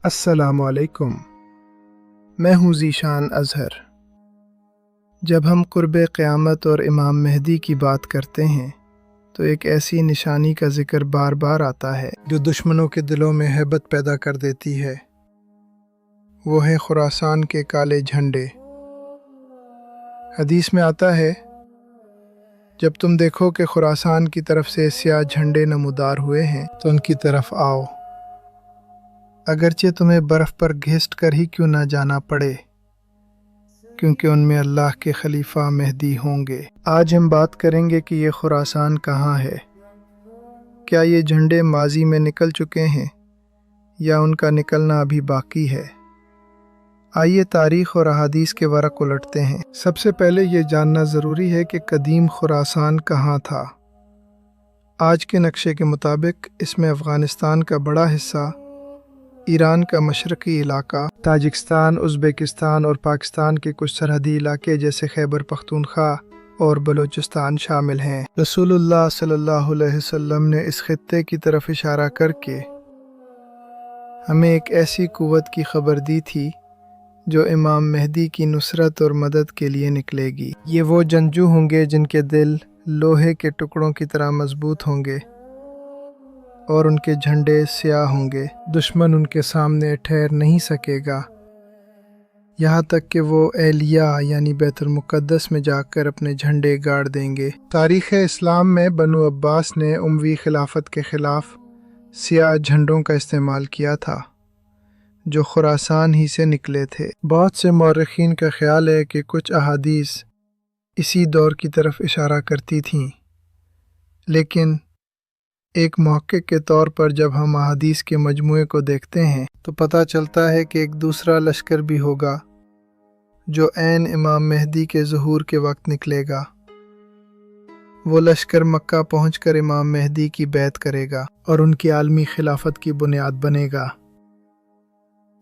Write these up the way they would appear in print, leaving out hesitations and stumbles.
السلام علیکم، میں ہوں ذیشان اظہر۔ جب ہم قرب قیامت اور امام مہدی کی بات کرتے ہیں تو ایک ایسی نشانی کا ذکر بار بار آتا ہے جو دشمنوں کے دلوں میں ہیبت پیدا کر دیتی ہے۔ وہ ہے خراسان کے کالے جھنڈے۔ حدیث میں آتا ہے، جب تم دیکھو کہ خراسان کی طرف سے سیاہ جھنڈے نمودار ہوئے ہیں تو ان کی طرف آؤ، اگرچہ تمہیں برف پر گھسٹ کر ہی کیوں نہ جانا پڑے، کیونکہ ان میں اللہ کے خلیفہ مہدی ہوں گے۔ آج ہم بات کریں گے کہ یہ خراسان کہاں ہے۔ کیا یہ جھنڈے ماضی میں نکل چکے ہیں یا ان کا نکلنا ابھی باقی ہے؟ آئیے تاریخ اور احادیث کے ورق الٹتے ہیں۔ سب سے پہلے یہ جاننا ضروری ہے کہ قدیم خراسان کہاں تھا۔ آج کے نقشے کے مطابق اس میں افغانستان کا بڑا حصہ، ایران کا مشرقی علاقہ، تاجکستان، ازبکستان اور پاکستان کے کچھ سرحدی علاقے جیسے خیبر پختونخوا اور بلوچستان شامل ہیں۔ رسول اللہ صلی اللہ علیہ وسلم نے اس خطے کی طرف اشارہ کر کے ہمیں ایک ایسی قوت کی خبر دی تھی جو امام مہدی کی نصرت اور مدد کے لیے نکلے گی۔ یہ وہ جنگجو ہوں گے جن کے دل لوہے کے ٹکڑوں کی طرح مضبوط ہوں گے اور ان کے جھنڈے سیاہ ہوں گے۔ دشمن ان کے سامنے ٹھہر نہیں سکے گا، یہاں تک کہ وہ ایلیاء یعنی بیت المقدس میں جا کر اپنے جھنڈے گاڑ دیں گے۔ تاریخ اسلام میں بنو عباس نے اموی خلافت کے خلاف سیاہ جھنڈوں کا استعمال کیا تھا جو خراسان ہی سے نکلے تھے۔ بہت سے مورخین کا خیال ہے کہ کچھ احادیث اسی دور کی طرف اشارہ کرتی تھیں، لیکن ایک محقق کے طور پر جب ہم احادیث کے مجموعے کو دیکھتے ہیں تو پتہ چلتا ہے کہ ایک دوسرا لشکر بھی ہوگا جو عین امام مہدی کے ظہور کے وقت نکلے گا۔ وہ لشکر مکہ پہنچ کر امام مہدی کی بیعت کرے گا اور ان کی عالمی خلافت کی بنیاد بنے گا۔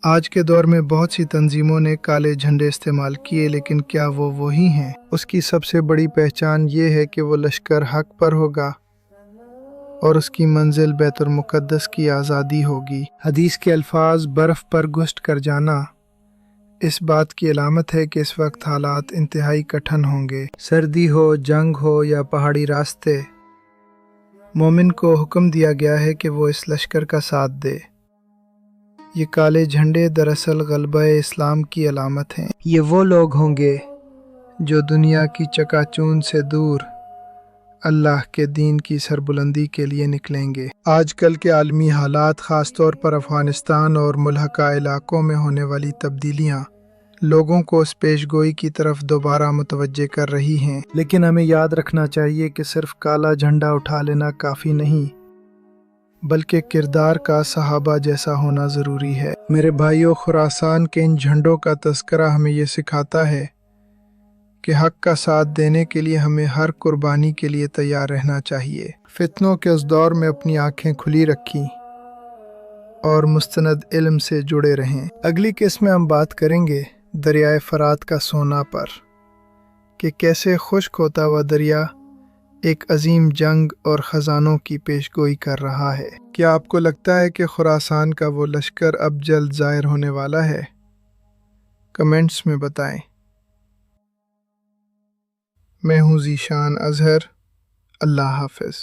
آج کے دور میں بہت سی تنظیموں نے کالے جھنڈے استعمال کیے، لیکن کیا وہ وہی ہیں؟ اس کی سب سے بڑی پہچان یہ ہے کہ وہ لشکر حق پر ہوگا اور اس کی منزل بیت المقدس کی آزادی ہوگی۔ حدیث کے الفاظ برف پر گھسٹ کر جانا اس بات کی علامت ہے کہ اس وقت حالات انتہائی کٹھن ہوں گے۔ سردی ہو، جنگ ہو یا پہاڑی راستے، مومن کو حکم دیا گیا ہے کہ وہ اس لشکر کا ساتھ دے۔ یہ کالے جھنڈے دراصل غلبہ اسلام کی علامت ہیں۔ یہ وہ لوگ ہوں گے جو دنیا کی چکا چوند سے دور اللہ کے دین کی سربلندی کے لیے نکلیں گے۔ آج کل کے عالمی حالات، خاص طور پر افغانستان اور ملحقہ علاقوں میں ہونے والی تبدیلیاں، لوگوں کو اس پیش گوئی کی طرف دوبارہ متوجہ کر رہی ہیں۔ لیکن ہمیں یاد رکھنا چاہیے کہ صرف کالا جھنڈا اٹھا لینا کافی نہیں، بلکہ کردار کا صحابہ جیسا ہونا ضروری ہے۔ میرے بھائیو، خراسان کے ان جھنڈوں کا تذکرہ ہمیں یہ سکھاتا ہے کہ حق کا ساتھ دینے کے لیے ہمیں ہر قربانی کے لیے تیار رہنا چاہیے۔ فتنوں کے اس دور میں اپنی آنکھیں کھلی رکھیں اور مستند علم سے جڑے رہیں۔ اگلی قسط میں ہم بات کریں گے دریائے فرات کا سونا پر، کہ کیسے خشک ہوتا ہوا دریا ایک عظیم جنگ اور خزانوں کی پیشگوئی کر رہا ہے۔ کیا آپ کو لگتا ہے کہ خراسان کا وہ لشکر اب جلد ظاہر ہونے والا ہے؟ کمنٹس میں بتائیں۔ میں ہوں ذیشان اظہر۔ اللہ حافظ۔